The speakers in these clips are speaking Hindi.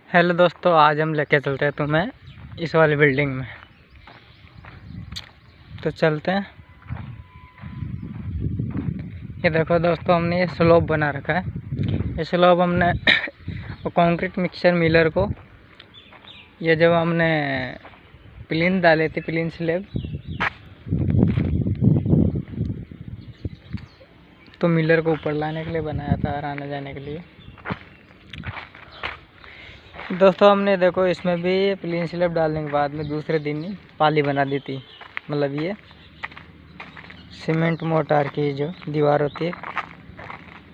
हेलो दोस्तों, आज हम लेके चलते हैं तुम्हें इस वाली बिल्डिंग में। तो चलते हैं। ये देखो दोस्तों, हमने ये स्लोप बना रखा है। ये स्लोप हमने कंक्रीट मिक्सचर मिलर को, ये जब हमने प्लिंथ डाले थे, प्लिंथ स्लैब, तो मिलर को ऊपर लाने के लिए बनाया था और आने जाने के लिए। दोस्तों हमने देखो इसमें भी प्लेन स्लैब डालने के बाद में दूसरे दिन ही पाली बना दी थी। मतलब ये सीमेंट मोटार की जो दीवार होती है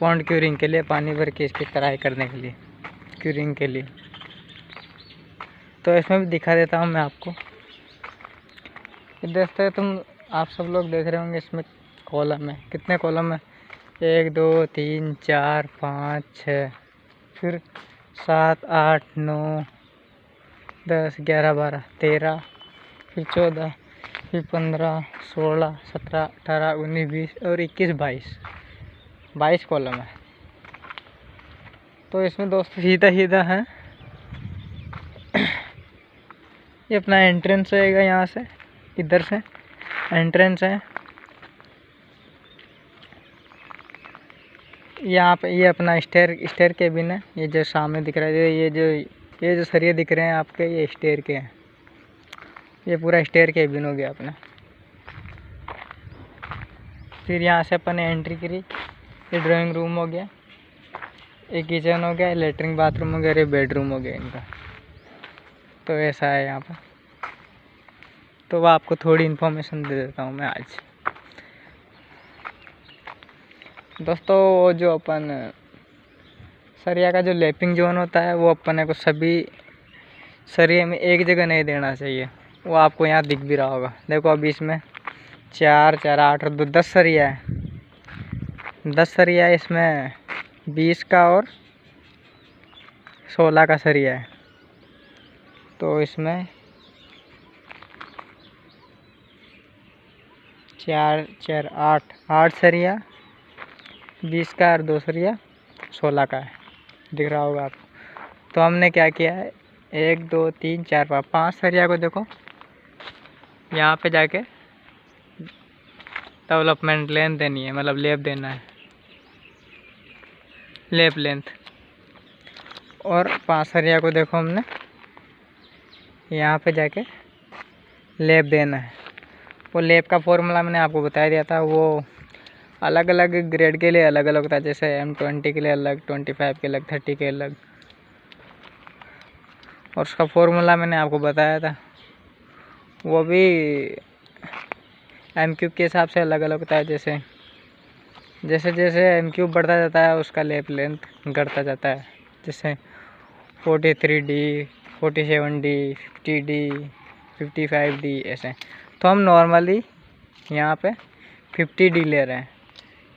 पॉन्ड क्यूरिंग के लिए, पानी भर के इसकी तराई करने के लिए, क्यूरिंग के लिए। तो इसमें भी दिखा देता हूँ मैं आपको। देखते तुम, आप सब लोग देख रहे होंगे इसमें कॉलम है। कितने कॉलम है? 1 2 3 4 5 6, फिर 7 8 9 10 11 12 13, फिर 14, फिर 15 16 17 18 19 20 और 21 22 कॉलम है। तो इसमें दोस्तों सीधा सीधा है। ये अपना एंट्रेंस रहेगा, यहाँ से इधर से एंट्रेंस है। यहाँ पे ये अपना स्टेयर केबिन है। ये जो सामने दिख रहा है, ये जो सरिये दिख रहे हैं आपके, ये स्टेयर के हैं। ये पूरा स्टेयर केबिन हो गया अपना। फिर यहाँ से अपन ने एंट्री करी। ये ड्राइंग रूम हो गया, एक किचन हो गया, लेटरिन बाथरूम हो गया, ये बेडरूम हो गया इनका। तो ऐसा है यहाँ पर। तो वो आपको थोड़ी इन्फॉर्मेशन दे देता हूँ मैं आज। दोस्तों जो अपन सरिया का जो लैपिंग जोन होता है, वो अपन को सभी सरिये में एक जगह नहीं देना चाहिए। वो आपको यहाँ दिख भी रहा होगा। देखो अभी इसमें 4 4 8 और 2 10 सरिया है। 10 सरिया है इसमें, 20 का और 16 का सरिया है। तो इसमें 4 4 8 सरिया, 20 का और 2 सरिया 16 का है। दिख रहा होगा आपको। तो हमने क्या किया है, 1 2 3 4 5 सरिया को देखो यहाँ पे जाके डेवलपमेंट लेंथ देनी है, मतलब लेप देना है, लेप लेंथ। और 5 सरिया को देखो हमने यहाँ पे जाके लेप देना है। वो लेप का फॉर्मूला मैंने आपको बता दिया था। वो अलग अलग ग्रेड के लिए अलग अलग होता है। जैसे M20 के लिए अलग, 25 के अलग, 30 के अलग। और उसका फॉर्मूला मैंने आपको बताया था। वो भी M3 के हिसाब से अलग अलग होता है। जैसे जैसे जैसे M3 बढ़ता जाता है, उसका लेप लेंथ घटता जाता है। जैसे 43D, 47D, 50D, 55D ऐसे। तो हम नॉर्मली यहाँ पे 50D ले रहे हैं।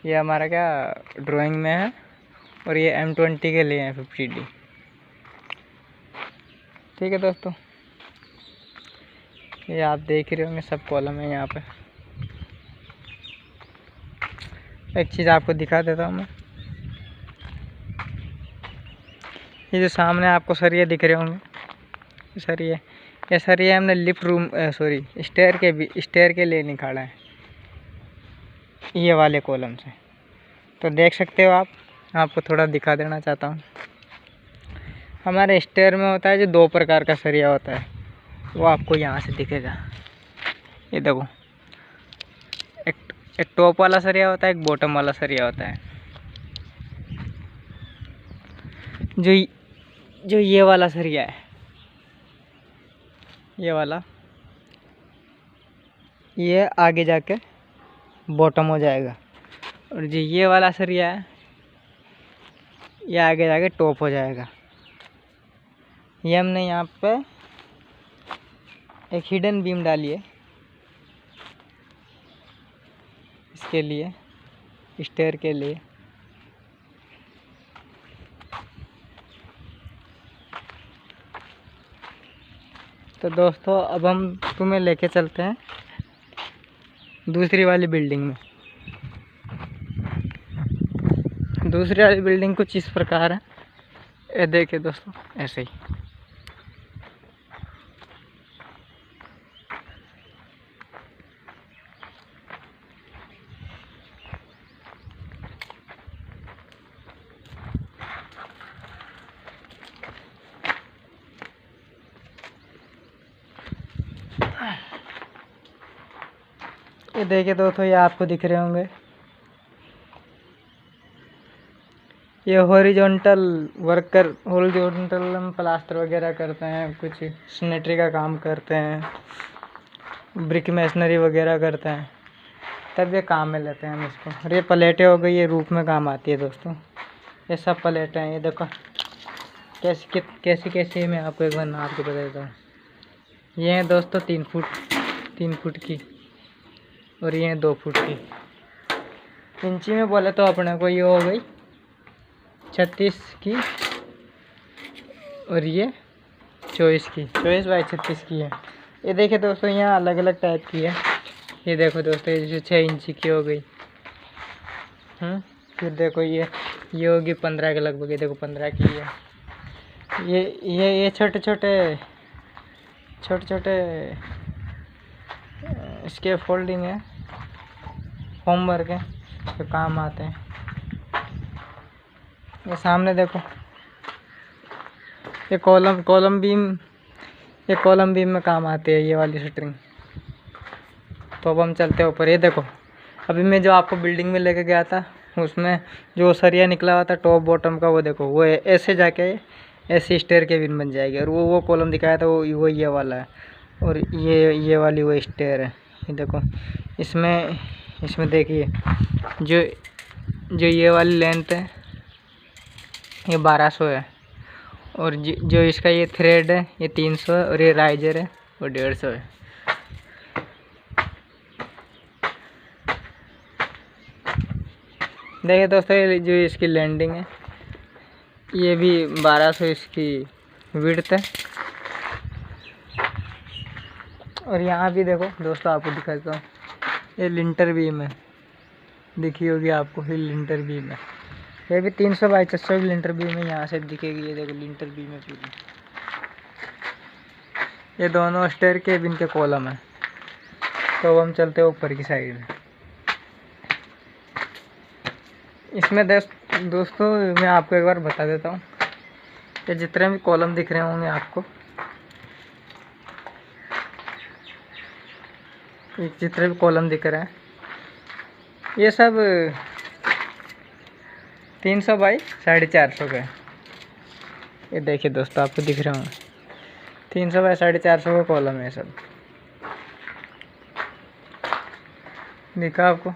ये हमारा क्या ड्राइंग में है, और ये M20 के लिए है 50D। ठीक है दोस्तों, ये आप देख रहे होंगे सब कॉलम है यहाँ पे। एक चीज़ आपको दिखा देता हूँ मैं। ये जो सामने आपको सरिये दिख रहे होंगे, ये सरिये हमने लिफ्ट रूम स्टेयर के लिए निकाला है, ये वाले कॉलम से। तो देख सकते हो आप, आपको थोड़ा दिखा देना चाहता हूँ। हमारे स्टेयर में होता है जो 2 प्रकार का सरिया होता है, वो आपको यहाँ से दिखेगा। ये देखो, एक टॉप वाला सरिया होता है, एक बॉटम वाला सरिया होता है। जो ये वाला सरिया है, ये वाला, ये आगे जाके बॉटम हो जाएगा। और जो ये वाला सरिया है, ये आगे जाके टॉप हो जाएगा। ये हमने यहाँ पे एक हिडन बीम डाली है इसके लिए, स्टेयर के लिए। तो दोस्तों अब हम तुम्हें लेके चलते हैं दूसरी वाली बिल्डिंग में। दूसरी वाली बिल्डिंग कुछ इस प्रकार है। ये देखिए दोस्तों, ऐसे ही। ये देखिए दोस्तों, ये आपको दिख रहे होंगे, ये हॉरिजॉन्टल वर्कर, हॉरिजॉन्टल हम प्लास्टर वगैरह करते हैं, कुछ सैनिटरी का काम करते हैं, ब्रिक मैसनरी वगैरह करते हैं, तब ये काम में लेते हैं हम इसको। और ये प्लेटें हो गई, ये रूफ में काम आती है दोस्तों। ये सब प्लेटें हैं, ये देखो कैसी कैसी मैं आपको एक बार नाप के बता देता हूँ। ये हैं दोस्तों 3 फुट की, और ये हैं 2 फुट की। इंची में बोले तो अपने को ये हो गई 36 की, और ये 24 की, 24 बाई 36 की है। ये देखिए दोस्तों, यहाँ अलग अलग टाइप की है। ये देखो दोस्तों, ये जैसे 6 इंची की हो गई। फिर देखो ये होगी 15 के लगभग। ये देखो 15 की है। ये छोटे छोटे इसके फोल्डिंग है, होमवर्क है, तो काम आते हैं। ये सामने देखो, ये कॉलम बीम में काम आती है, ये वाली शटरिंग। तो अब हम चलते हैं ऊपर। ये देखो, अभी मैं जो आपको बिल्डिंग में लेके गया था, उसमें जो सरिया निकला हुआ था टॉप बॉटम का, वो देखो, वो ऐसे जाके ऐसी स्टेयर केबिन बन जाएगी। और वो कॉलम दिखाया था, वो ये वाला है, और ये वाली वो स्टेयर है। ये देखो, इसमें देखिए, जो ये वाली लेंथ है ये 1200 है, और जो इसका ये थ्रेड है ये 300 है, और ये राइजर है वो 150 है। देखिए दोस्तों, ये जो इसकी लैंडिंग है ये भी 1200 इसकी विड्थ है। और यहाँ भी देखो दोस्तों, आपको दिखाता हूँ, ये लिंटर बीम है, दिखी होगी आपको, ये लिंटर बीम है। ये भी 300 बाई 400 की लिंटर बीम है, यहाँ से दिखेगी। ये देखो लिंटर बीम है पूरी। ये दोनों स्टेयर केबिन के कॉलम है। तो हम चलते हैं ऊपर की साइड में। इसमें दोस्तों मैं आपको एक बार बता देता हूँ कि जितने भी कॉलम दिख रहे होंगे आपको, जितने भी कॉलम दिख रहे हैं, ये सब 300 बाई 450 का है। ये देखिए दोस्तों, आपको दिख रहे होंगे 300 बाई 450 का कॉलम है सब। दिखा आपको?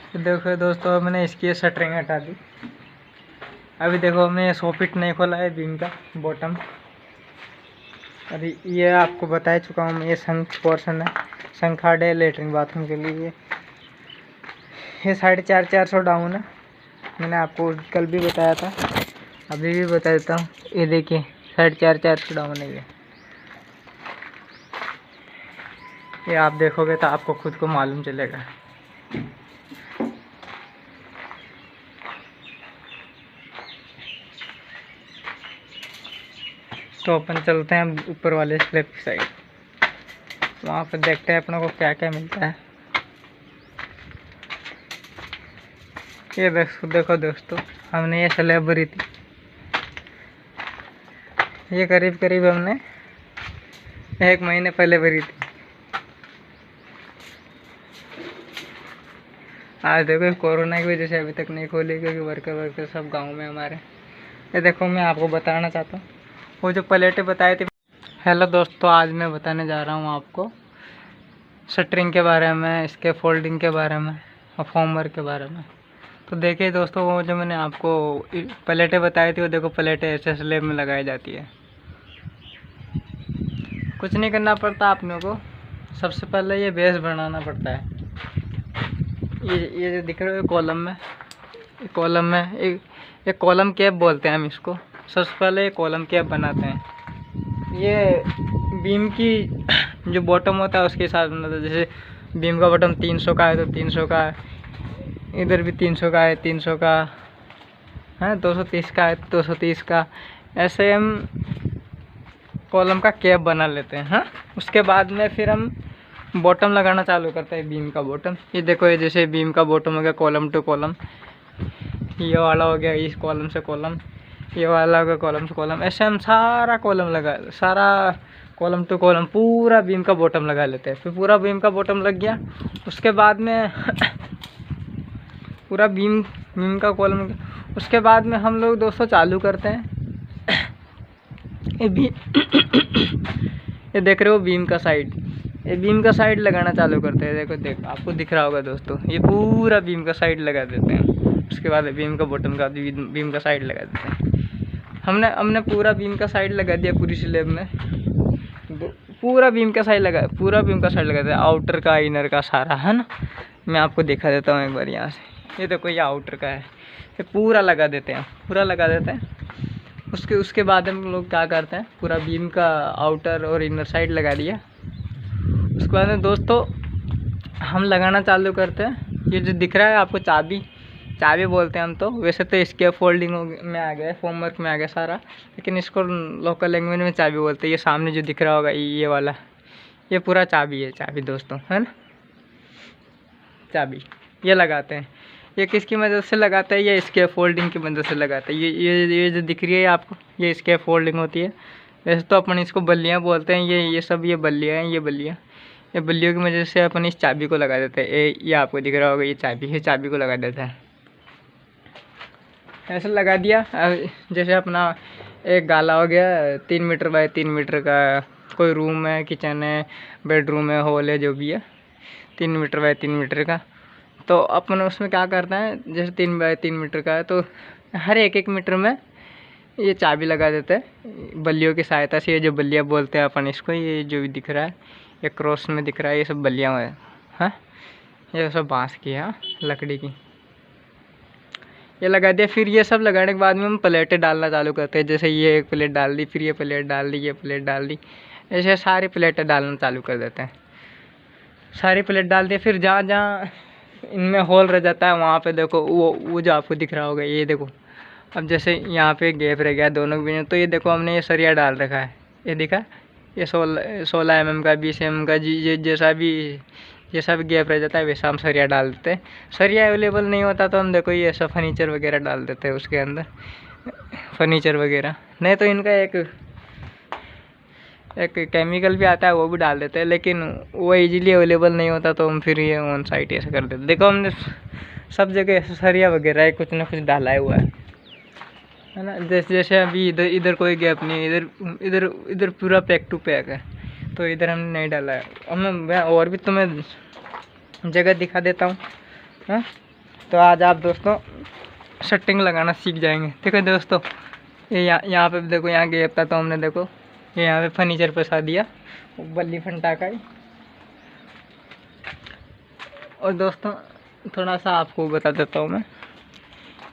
तो देखो दोस्तों, मैंने इसकी शटरिंग हटा दी। अभी देखो, मैं सॉकेट नहीं खोला है बीम का बॉटम। अभी ये आपको बता चुका हूँ, ये संख पोर्शन है, संखाड़ है लेटरिन बाथरूम के लिए। ये 450 डाउन है, मैंने आपको कल भी बताया था, अभी भी बता देता हूँ। ये देखिए 450 डाउन है ये आप देखोगे तो आपको खुद को मालूम चलेगा। तो अपन चलते हैं ऊपर वाले स्लैब की साइड, वहाँ पर देखते हैं अपनों को क्या क्या मिलता है। ये देखो दोस्तों, हमने ये स्लैब भरी थी, ये करीब हमने 1 महीने पहले भरी थी। आज देखो, कोरोना की वजह से अभी तक नहीं खोली, क्योंकि वर्कर सब गांव में हमारे। ये देखो, मैं आपको बताना चाहता हूँ वो जो प्लेटें बताई थी। हेलो दोस्तों, आज मैं बताने जा रहा हूँ आपको शटरिंग के बारे में, इसके फोल्डिंग के बारे में और फॉर्मवर्क के बारे में। तो देखिए दोस्तों, वो जो मैंने आपको प्लेटें बताई थी, वो देखो प्लेटें ऐसे स्लैब में लगाई जाती है। कुछ नहीं करना पड़ता आपने को, सबसे पहले ये बेस बनाना पड़ता है। ये जो दिख रहा है कॉलम में एक कॉलम कैप बोलते हैं हम इसको। सबसे पहले ये कॉलम कैप बनाते हैं। ये बीम की जो बॉटम होता है उसके हिसाब से, जैसे बीम का बॉटम 300 का है तो 300 का है, इधर भी 300 का है, 300 का है, 230 का है, 230 का। ऐसे हम कॉलम का कैप बना लेते हैं। हाँ, उसके बाद में फिर हम बॉटम लगाना चालू करते हैं, बीम का बॉटम। ये देखो, ये जैसे बीम का बॉटम हो गया कॉलम टू कॉलम, ये वाला हो गया इस कॉलम से कॉलम, ये वाला हो गया कॉलम से कॉलम। ऐसे हम सारा कॉलम टू कॉलम पूरा बीम का बॉटम लगा लेते हैं। फिर पूरा बीम का बॉटम लग गया, उसके बाद में पूरा बीम का कॉलम, उसके बाद में हम लोग दोस्तों चालू करते हैं ये देख रहे हो बीम का साइड, ये बीम का साइड लगाना चालू करते हैं। देखो आपको दिख रहा होगा दोस्तों, ये पूरा बीम का साइड लगा देते हैं। उसके बाद बीम का बॉटम का बीम का साइड लगा देते हैं। हमने पूरा बीम का साइड लगा दिया पूरी स्लैब में, पूरा बीम का साइड लगा दिया, आउटर का इनर का सारा, है ना। मैं आपको दिखा देता हूँ एक बार यहाँ से। ये देखो ये आउटर का है, ये पूरा लगा देते हैं। उसके बाद हम लोग क्या करते हैं, पूरा बीम का आउटर और इनर साइड लगा दिया। उसके बाद में दोस्तों हम लगाना चालू करते हैं। ये जो दिख रहा है आपको चाबी बोलते हैं हम तो, वैसे तो इसके फोल्डिंग में आ गया, फॉर्मवर्क में आ गया सारा, लेकिन इसको लोकल लैंग्वेज में चाबी बोलते हैं। ये सामने जो दिख रहा होगा ये वाला, ये पूरा चाबी दोस्तों, है ना। चाबी ये लगाते हैं। ये किसकी मदद से लगाता है, ये इसके फोल्डिंग की मदद से लगाता है। ये जो दिख रही है आपको, ये इसके फोल्डिंग होती है। वैसे तो अपन इसको बल्लियाँ बोलते हैं, ये सब ये बल्लियाँ हैं, ये बल्लियों की वजह से अपन इस चाबी को लगा देते हैं। ये आपको दिख रहा होगा ये चाबी को लगा देता है। ऐसे लगा दिया। जैसे अपना एक गाला हो गया 3 मीटर बाय 3 मीटर का, कोई रूम है, किचन है, बेडरूम है, हॉल है, जो भी है 3 मीटर बाय 3 मीटर का, तो अपन उसमें क्या करते हैं, जैसे 3 बाय 3 मीटर का है तो हर एक मीटर में ये चाबी लगा देते हैं बल्लियों की सहायता से। ये जो बल्लियाँ बोलते हैं अपन इसको, ये जो भी दिख रहा है, ये क्रॉस में दिख रहा है, ये सब बल्लियाँ हैं, हाँ, ये सब बांस की है, लकड़ी की। ये लगा दिया। फिर ये सब लगाने के बाद में हम प्लेटें डालना चालू करते हैं। जैसे ये एक प्लेट डाल दी, फिर ये प्लेट डाल दी, ये प्लेट डाल दी, ऐसे सारी प्लेटें डालना चालू कर देते हैं। सारी प्लेट डाल दी। फिर जहाँ इनमें होल रह जाता है वहाँ पे देखो वो जो आपको दिख रहा होगा, ये देखो। अब जैसे यहाँ पे गैप रह गया दोनों के बीच, तो ये देखो हमने ये सरिया डाल रखा है, ये दिखा, ये 16 mm का, 20 mm का, जैसा भी गैप रह जाता है वैसा हम सरिया डाल देते हैं। सरिया अवेलेबल नहीं होता तो हम देखो ये ऐसा फर्नीचर वगैरह डाल देते हैं उसके अंदर, फर्नीचर वगैरह। नहीं तो इनका एक केमिकल भी आता है, वो भी डाल देते हैं, लेकिन वो इजीली अवेलेबल नहीं होता तो हम फिर ये ऑन साइट ऐसे कर देते। देखो हमने सब जगह सरिया वगैरह कुछ ना कुछ डाला हुआ है ना। जैसे अभी इधर कोई गैप नहीं है, इधर पूरा पैक टू पैक है, तो इधर हमने नहीं डाला है। मैं और भी तुम्हें जगह दिखा देता हूँ, हाँ। तो आज आप दोस्तों शटरिंग लगाना सीख जाएंगे। देखो दोस्तों, ये यहाँ पे देखो, यहाँ गैप था तो हमने देखो ये यहाँ पे फर्नीचर फंसा दिया, बल्ली फंटा का ही। और दोस्तों थोड़ा सा आपको बता देता हूँ मैं,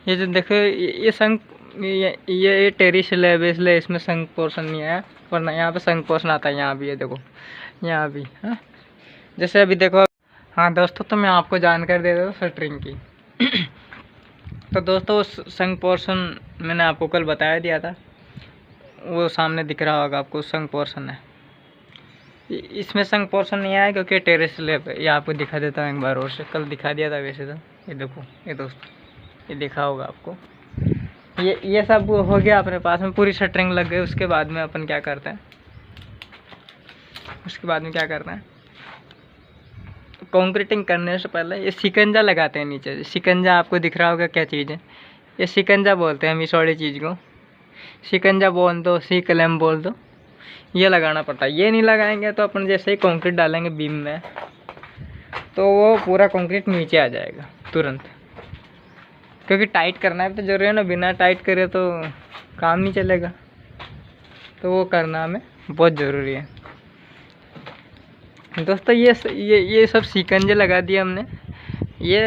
ये जो देखो ये संक, ये टेरिस स्लैब है, इसलिए इसमें संक पोर्शन नहीं आया, वरना यहाँ पे संक पोर्शन आता है। यहाँ भी है देखो, यहाँ भी, हाँ। जैसे अभी देखो, हाँ दोस्तों, तो मैं आपको जानकारी दे देता हूँ शटरिंग की। तो दोस्तों संक पोर्शन मैंने आपको कल बताया दिया था, वो सामने दिख रहा होगा आपको, संक पोर्शन है। इसमें संक पोर्शन नहीं आया क्योंकि टेरेस स्लैब है। ये आपको दिखा देता हूँ एक बार और से, कल दिखा दिया था वैसे तो। ये देखो, ये दोस्तों, ये दिखा होगा आपको। ये सब हो गया अपने पास में, पूरी शटरिंग लग गई। उसके बाद में अपन क्या करते हैं, कंक्रीटिंग करने से पहले ये शिकंजा लगाते हैं नीचे। शिकंजा आपको दिख रहा होगा क्या चीज़ है, ये शिकंजा बोलते हैं हम इस वाली चीज़ को। शिकंजा बोल दो, सी क्लैम्प बोल दो, ये लगाना पड़ता है। ये नहीं लगाएंगे तो अपन जैसे ही कंक्रीट डालेंगे बीम में, तो वो पूरा कंक्रीट नीचे आ जाएगा तुरंत, क्योंकि टाइट करना है तो जरूरी है ना। बिना टाइट करे तो काम नहीं चलेगा, तो वो करना हमें बहुत ज़रूरी है दोस्तों। ये सब शिकंजे लगा दिए हमने। ये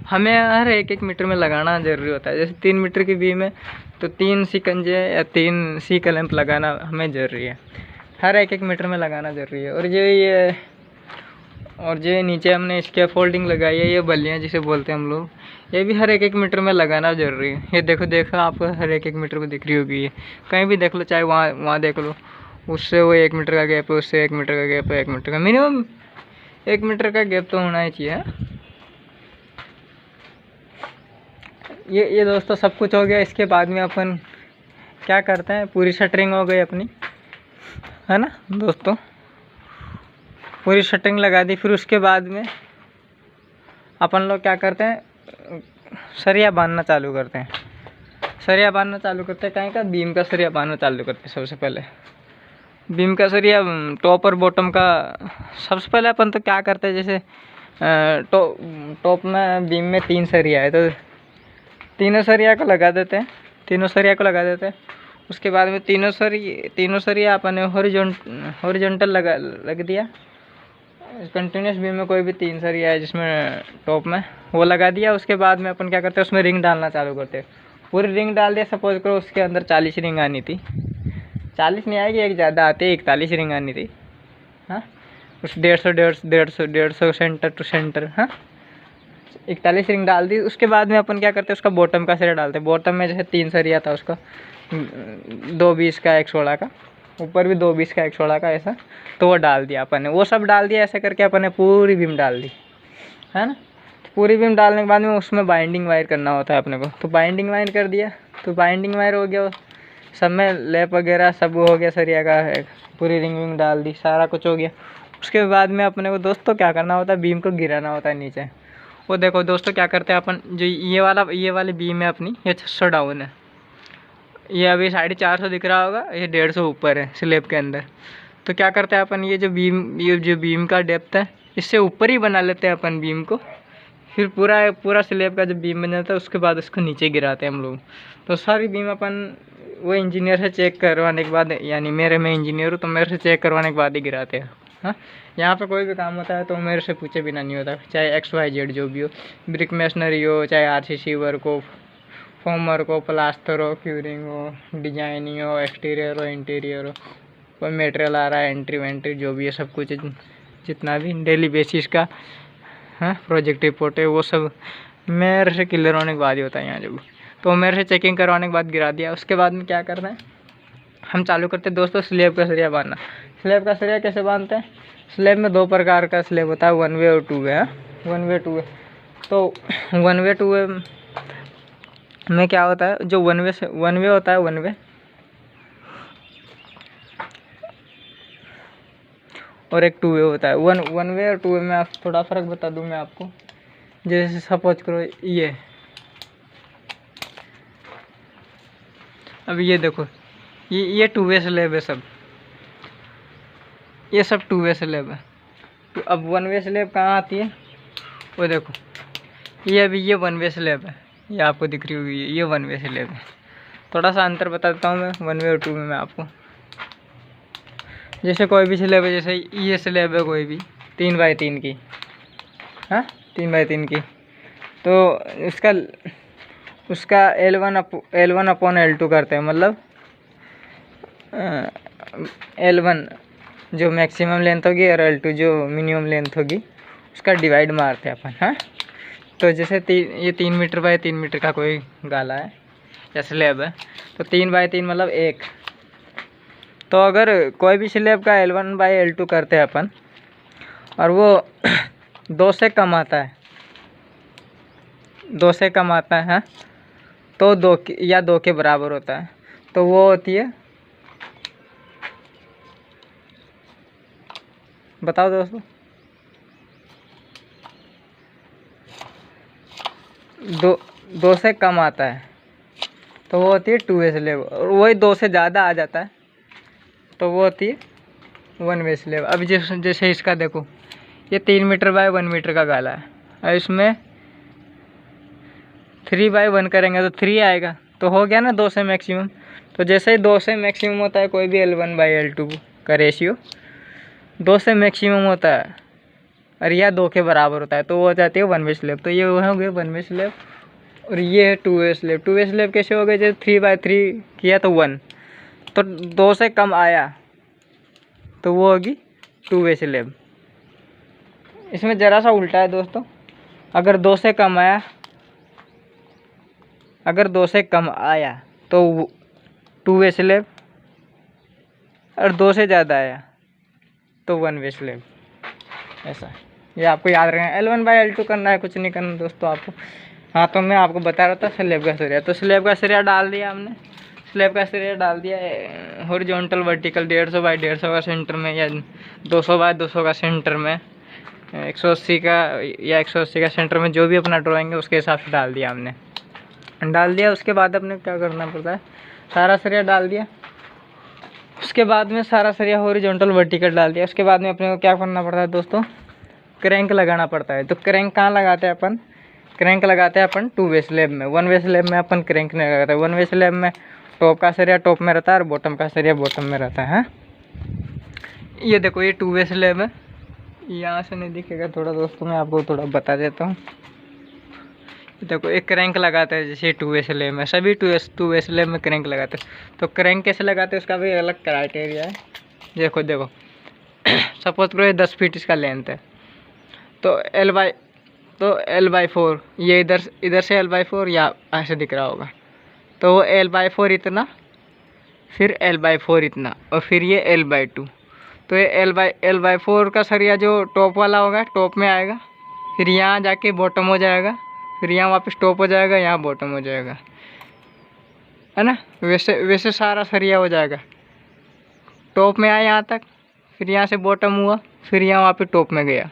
हमें हर एक मीटर में लगाना ज़रूरी होता है। जैसे 3 मीटर की बीम है तो 3 शिकंजे या 3 सी क्लैम्प लगाना हमें ज़रूरी है, हर एक मीटर में लगाना ज़रूरी है। और जो नीचे हमने इसके फोल्डिंग लगाई है, ये बल्लियाँ जिसे बोलते हैं हम लोग, ये भी हर एक मीटर में लगाना ज़रूरी है। ये देखो आपको हर एक मीटर को दिख रही होगी, ये कहीं भी देख लो, चाहे वहाँ देख लो, उससे वो 1 मीटर का गैप है, उससे 1 मीटर का गैप है, 1 मीटर का मिनिमम 1 मीटर का गैप तो होना ही चाहिए। ये दोस्तों सब कुछ हो गया। इसके बाद में अपन क्या करते हैं, पूरी शटरिंग हो गई अपनी। है ना दोस्तों। पूरी शटरिंग लगा दी। फिर उसके बाद में अपन लोग क्या करते हैं, सरिया बांधना चालू करते हैं। सरिया बांधना चालू करते हैं कहीं का, बीम का सरिया बांधना चालू करते हैं। सबसे पहले बीम का सरिया, टॉप और बॉटम का। सबसे पहले अपन तो क्या करते हैं, जैसे टॉप में बीम में 3 सरिया है तो तीनों सरिया को लगा देते हैं। तीनों सरिया को लगा देते हैं। उसके बाद में तीनों सरिया अपन ने हॉरिजॉन्टल लग दिया। कंटिन्यूस बीम में कोई भी 3 सरिया है जिसमें टॉप में, वो लगा दिया। उसके बाद में अपन क्या करते हैं, उसमें रिंग डालना चालू करते हैं। पूरी रिंग डाल दिया। सपोज करो उसके अंदर 40 रिंग आनी थी, 40 नहीं आएगी, एक ज़्यादा आती है, 41 रिंग आनी थी। हाँ, उस 150 सेंटर टू सेंटर, हाँ 41 रिंग डाल दी। उसके बाद में अपन क्या करते हैं, उसका बॉटम का सरिया डालते हैं। बॉटम में जैसे 3 सरिया था उसका, 2 20 का 1 16 का, ऊपर भी 2 20 का 1 16 का, ऐसा तो वो डाल दिया अपन ने। वो सब डाल दिया। ऐसे करके अपन ने पूरी बीम डाल दी, है ना। पूरी बीम डालने के बाद में उसमें बाइंडिंग वायर करना होता है अपने को, तो बाइंडिंग वायर कर दिया। तो बाइंडिंग वायर हो गया, सब में लैप वगैरह सब हो गया सरिया का, पूरी रिंग विंग डाल दी, सारा कुछ हो गया। उसके बाद में अपने को दोस्तों क्या करना होता है, बीम को गिराना होता है नीचे। वो देखो दोस्तों क्या करते हैं अपन, जो ये वाली बीम है अपनी, ये 600 डाउन है, ये अभी 450 दिख रहा होगा, ये 150 ऊपर है स्लैब के अंदर। तो क्या करते हैं अपन, ये जो बीम का डेप्थ है, इससे ऊपर ही बना लेते हैं अपन बीम को। फिर पूरा स्लैब का जब बीम बन जाता है, उसके बाद उसको नीचे गिराते हैं हम लोग। तो सारी बीम अपन वो इंजीनियर से चेक करवाने के बाद, यानी मैं इंजीनियर हूँ तो मेरे से चेक करवाने के बाद ही गिराते हैं। हाँ, यहाँ पे कोई भी काम होता है तो मेरे से पूछे बिना नहीं होता, चाहे XYZ जो भी हो, ब्रिक मेसनरी हो, चाहे RCC वर्क हो, फॉर्म वर्क हो, प्लास्टर हो, क्यूरिंग हो, डिजाइनिंग हो, एक्सटीरियर हो, इंटीरियर हो, कोई मटेरियल आ रहा है, एंट्री वेंट्री जो भी है, सब कुछ जितना भी डेली बेसिस का, हाँ प्रोजेक्ट रिपोर्ट है, वो सब मेरे से क्लियर होने के बाद ही होता है यहाँ जब। तो मेरे से चेकिंग करवाने के बाद गिरा दिया। उसके बाद में क्या करना है, हम चालू करते हैं दोस्तों स्लैब का सरिया बांधना। स्लैब का सरिया कैसे बांधते हैं, स्लैब में 2 प्रकार का स्लैब होता है, 1 वे और 2 वे। 1 वे 2 वे। तो 1 वे 2 वे में क्या होता है, जो 1 वे होता है, 1 वे और एक 2 वे होता है। 1 वे और 2 वे में आप थोड़ा फ़र्क बता दूं मैं आपको। जैसे सपोज करो अब ये देखो, ये 2 वे स्लैब है सब, ये सब 2 वे स्लैब है। तो अब 1 वे स्लैब कहाँ आती है, वो देखो, ये अभी ये 1 वे स्लैब है, ये आपको दिख रही होगी, ये 1 वे स्लैब है। थोड़ा सा अंतर बता देता हूँ मैं 1 वे और 2 वे में आपको। जैसे कोई भी स्लैब है, जैसे ये स्लैब है कोई भी 3 बाई 3 की, हाँ 3 बाई 3 की, तो उसका L1 अपॉन L2 करते हैं, मतलब L1 जो मैक्सिमम लेंथ होगी और L2 जो मिनिमम लेंथ होगी, उसका डिवाइड मारते हैं अपन। हाँ, तो जैसे ये 3 मीटर बाई 3 मीटर का कोई गाला है या स्लैब है, तो 3 बाई 3 मतलब 1। तो अगर कोई भी स्लैब का L1 बाई L2 करते हैं अपन और वो 2 से कम आता है, 2 से कम आता है, हाँ, तो 2 के बराबर होता है, तो वो होती है, बताओ दोस्तों, 2 से कम आता है तो वो होती है 2 वे स्लैब। और वही 2 से ज़्यादा आ जाता है तो वो होती है 1 वे स्लैब। अब जैसे इसका देखो, ये 3 मीटर बाय 1 मीटर का गाला है और इसमें 3 बाई 1 करेंगे तो 3 आएगा, तो हो गया ना 2 से मैक्सिमम। तो जैसे ही 2 से मैक्सिमम होता है कोई भी L1 बाई L2 का रेशियो 2 से मैक्सिमम होता है और यह 2 के बराबर होता है, तो वो हो जाती है 1 वे स्लैब। तो ये हो गए 1 वे स्लैब। और ये है 2 वे स्लैब। 2 वे स्लैब कैसे हो गए, जैसे 3 बाई 3 किया तो 1, तो 2 से कम आया तो वो होगी 2 वे स्लैब। इसमें ज़रा सा उल्टा है दोस्तों, अगर 2 से कम आया तो 2 वे स्लैब, और 2 से ज़्यादा आया तो 1 वे स्लैब। ऐसा ये आपको याद रखना। L1 बाई L2 करना है, कुछ नहीं करना दोस्तों आपको। हाँ, तो मैं आपको बता रहा था स्लैब का सरिया। तो स्लैब का सरिया डाल दिया हमने। स्लैब का सरिया डाल दिया है हॉरिजॉन्टल वर्टिकल 150 बाई 150 का सेंटर में, या 200 बाई 200 का सेंटर में, 180 का या 180 का सेंटर में, जो भी अपना ड्राइंग है उसके हिसाब से डाल दिया हमने। डाल दिया उसके बाद अपने क्या करना पड़ता है, सारा सरिया डाल दिया। उसके बाद में सारा सरिया हॉरिजॉन्टल वर्टिकल डाल दिया। उसके बाद में अपने को क्या करना पड़ता है दोस्तों, क्रैंक लगाना पड़ता है। तो क्रैंक कहाँ लगाते हैं अपन, क्रैंक लगाते हैं अपन 2 वे स्लैब में। 1 वे स्लैब में अपन क्रैंक नहीं लगाते। 1 वे स्लैब में टॉप का सरिया टॉप में रहता है और बॉटम का सरिया बॉटम में रहता है। ये देखो ये 2 वे स्लैब है, यहाँ से नहीं दिखेगा थोड़ा दोस्तों, मैं आपको थोड़ा बता देता हूँ। देखो एक क्रैंक लगाते हैं, जैसे 2 वे स्लैब में, सभी 2 वे स्लैब में क्रैंक लगाते हैं। तो क्रैंक कैसे लगाते हैं उसका भी अलग क्राइटेरिया है। देखो सपोज करो ये 10 फीट इसका लेंथ है, तो L/4 ये इधर से L/4 या ऐसे दिख रहा होगा, तो वो L/4 इतना, फिर L/4 इतना, और फिर ये L/2। तो ये L/4 का सरिया जो टॉप वाला होगा टॉप में आएगा, फिर यहाँ जाके बॉटम हो जाएगा, फिर यहाँ वापस टॉप हो जाएगा, यहाँ बॉटम हो जाएगा, है ना। वैसे सारा सरिया हो जाएगा। टॉप में आया यहाँ तक, फिर यहाँ से बॉटम हुआ, फिर यहाँ वापस टॉप में गया,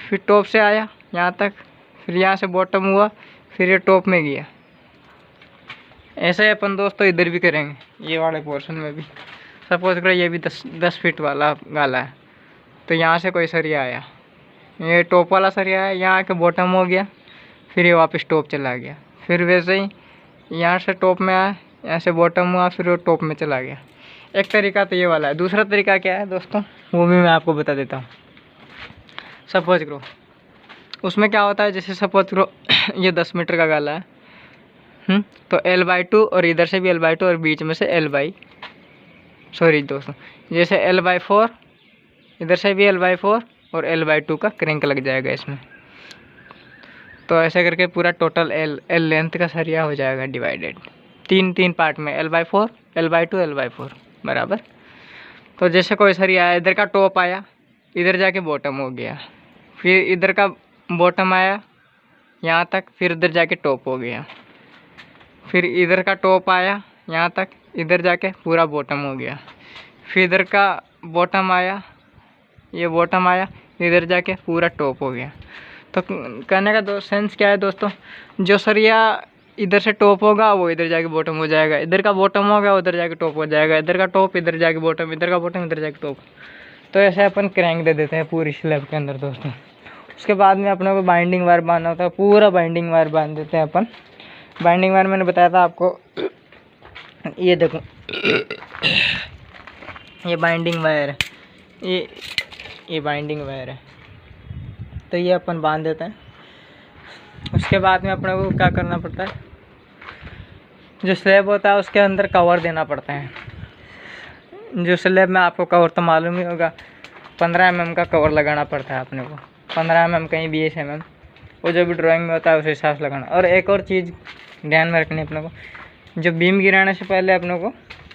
फिर टॉप से आया यहाँ तक, फिर यहाँ से बॉटम हुआ, फिर ये टॉप में गया। ऐसे अपन दोस्तों इधर भी करेंगे, ये वाले पोर्शन में भी। सपोज करो ये भी 10 फीट वाला गाला है, तो यहाँ से कोई सरिया आया, ये टॉप वाला सरिया है, यहाँ आके बॉटम हो गया, फिर ये वापस टॉप चला गया, फिर वैसे ही यहाँ से टॉप में आया, यहाँ से बॉटम हुआ, फिर वो टॉप में चला गया। एक तरीका तो ये वाला है। दूसरा तरीका क्या है दोस्तों, वो भी मैं आपको बता देता हूँ। सपोज करो उसमें क्या होता है, जैसे सपोज करो ये 10 मीटर का गाला है, तो L/2 और इधर से भी L/2 और बीच में से जैसे L/4, इधर से भी L/4 और L/2 का क्रैंक लग जाएगा इसमें। तो ऐसे करके पूरा टोटल L लेंथ का सरिया हो जाएगा डिवाइडेड 3 पार्ट में, L/4 L/2 L/4 बराबर। तो जैसे कोई सरिया आया, इधर का टॉप आया, इधर जाके बॉटम हो गया, फिर इधर का बॉटम आया यहाँ तक, फिर इधर जाके टॉप हो गया, फिर इधर का टॉप आया यहाँ तक, इधर जाके पूरा बॉटम हो गया, फिर इधर का बॉटम आया, ये बॉटम आया, इधर जाके पूरा टॉप हो गया। तो कहने का सेंस क्या है दोस्तों, जो सरिया इधर से टॉप होगा वो इधर जाके बॉटम हो जाएगा, इधर का बॉटम होगा उधर जाके टॉप हो जाएगा, इधर का टॉप इधर जाके बॉटम, इधर का बॉटम इधर जाके टॉप। तो ऐसे अपन क्रैंक दे देते हैं पूरी स्लैब के अंदर दोस्तों। उसके बाद में अपने को बाइंडिंग वायर बांधना होता है, पूरा बाइंडिंग वायर बांध देते हैं अपन। बाइंडिंग वायर मैंने बताया था आपको, ये देखो ये बाइंडिंग वायर है, ये बाइंडिंग वायर है, तो ये अपन बांध देते हैं। उसके बाद में अपने को क्या करना पड़ता है, जो स्लैब होता है उसके अंदर कवर देना पड़ता है। जो स्लैब में आपको कवर तो मालूम ही होगा, 15 mm का कवर लगाना पड़ता है अपने को, 15 mm कहीं 20 mm, वो जो भी ड्राइंग में होता है उस हिसाब से लगाना। और एक और चीज़ ध्यान में रखनी है अपने को, जो बीम गिराने से पहले अपने को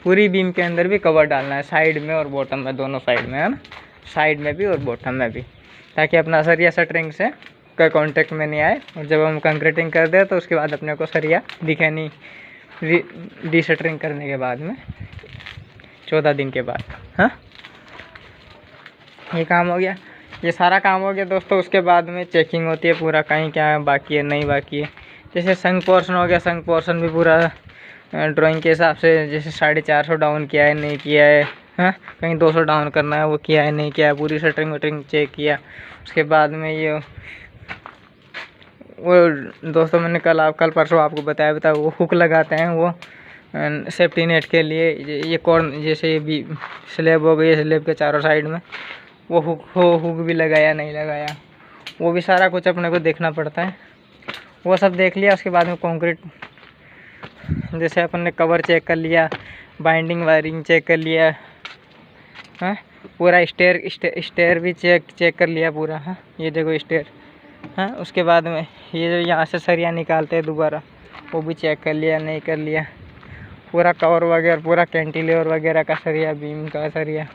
पूरी बीम के अंदर भी कवर डालना है, साइड में और बॉटम में, दोनों साइड में, है ना, साइड में भी और बॉटम में भी, ताकि अपना सरिया शटरिंग से कोई कांटेक्ट में नहीं आए। और जब हम कंक्रीटिंग कर दें तो उसके बाद अपने को सरिया दिखे नहीं, डी शटरिंग करने के बाद में 14 दिन के बाद। हाँ, ये काम हो गया, ये सारा काम हो गया दोस्तों। उसके बाद में चेकिंग होती है पूरा, कहीं क्या बाकी है नहीं बाकी है। जैसे संग पोर्शन हो गया, संग पोर्शन भी पूरा ड्राइंग के हिसाब से, जैसे 450 डाउन किया है नहीं किया है, हाँ कहीं 200 डाउन करना है वो किया है नहीं किया है, पूरी शटरिंग वटरिंग चेक किया। उसके बाद में ये वो दोस्तों मैंने कल परसों आपको बताया वो हुक लगाते हैं वो सेफ्टी नेट के लिए। ये कॉर्न जैसे ये भी स्लैब हो गई, स्लैब के चारों साइड में वो हुक भी लगाया नहीं लगाया, वो भी सारा कुछ अपने को देखना पड़ता है। वो सब देख लिया, उसके बाद में कंक्रीट जैसे अपन ने कवर चेक कर लिया, बाइंडिंग वायरिंग चेक कर लिया, हाँ पूरा स्टेयर भी चेक कर लिया पूरा। हाँ ये देखो स्टेयर, हाँ उसके बाद में ये जो यहाँ से सरिया निकालते हैं दोबारा, वो भी चेक कर लिया नहीं कर लिया, पूरा कवर वगैरह, पूरा कैंटिलीवर वगैरह का सरिया, बीम का सरिया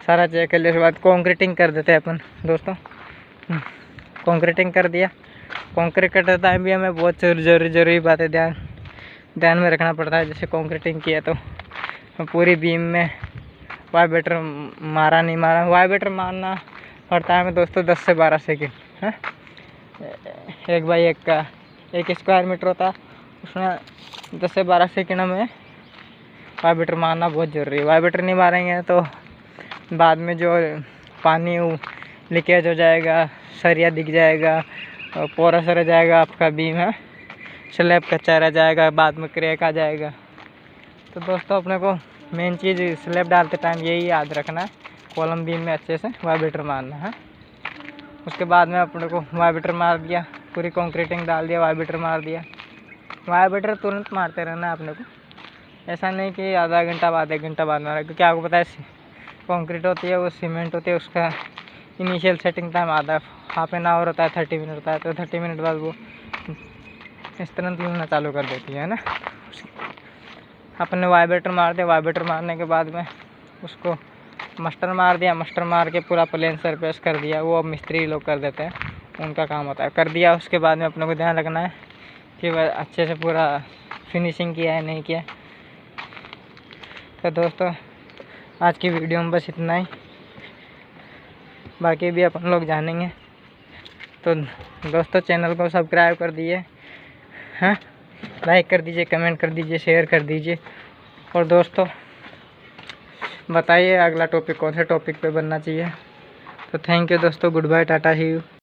सारा चेक कर लिया। उसके बाद कंक्रीटिंग कर देते हैं अपन दोस्तों। कंक्रीटिंग कर दिया, कंक्रीट करते टाइम भी हमें बहुत जरूरी बातें ध्यान ध्यान में रखना पड़ता है। जैसे कंक्रीटिंग किया तो पूरी बीम में वाइब्रेटर मारा नहीं मारा, वाइब्रेटर मारना पड़ता है हमें दोस्तों 10 से 12 सेकेंड है। 1x1 का 1 स्क्वायर मीटर होता है, उसमें 10 से 12 सेकेंड हमें वाइब्रेटर मारना बहुत ज़रूरी है। वाइब्रेटर नहीं मारेंगे तो बाद में जो पानी लीकेज हो जाएगा, सरिया दिख जाएगा, पोरस रह जाएगा, आपका बीम है स्लैब कच्चा रह जाएगा, बाद में क्रैक आ जाएगा। तो दोस्तों अपने को मेन चीज़ स्लैब डालते टाइम यही याद रखना है, कॉलम बीम में अच्छे से वाइब्रेटर मारना है। उसके बाद में अपने को वाइब्रेटर मार दिया, पूरी कंक्रीटिंग डाल दिया, वाइब्रेटर मार दिया। वाइब्रेटर तुरंत मारते रहना है अपने को, ऐसा नहीं कि आधा घंटा बाद 1 घंटा बाद मारा, क्योंकि आपको पता है कंक्रीट होती है वो सीमेंट होती है, उसका इनिशियल सेटिंग टाइम आधा हाफ एन आवर होता है, 30 मिनट होता है। तो 30 मिनट बाद वो इस तरह घूमना चालू कर देती है ना। अपने वाइब्रेटर मार दिया, वाइब्रेटर मारने के बाद में उसको मस्टर मार दिया, मस्टर मार के पूरा प्लेन सरफेस कर दिया। वो अब मिस्त्री लोग कर देते हैं, उनका काम होता है, कर दिया। उसके बाद में अपने को ध्यान रखना है कि वह अच्छे से पूरा फिनिशिंग किया है नहीं किया। तो दोस्तों आज की वीडियो में बस इतना ही, बाकी भी अपन लोग जानेंगे। तो दोस्तों चैनल को सब्सक्राइब कर दीजिए, हाँ, लाइक कर दीजिए, कमेंट कर दीजिए, शेयर कर दीजिए। और दोस्तों बताइए अगला टॉपिक कौन से टॉपिक पे बनना चाहिए। तो थैंक यू दोस्तों, good bye, tata, see you.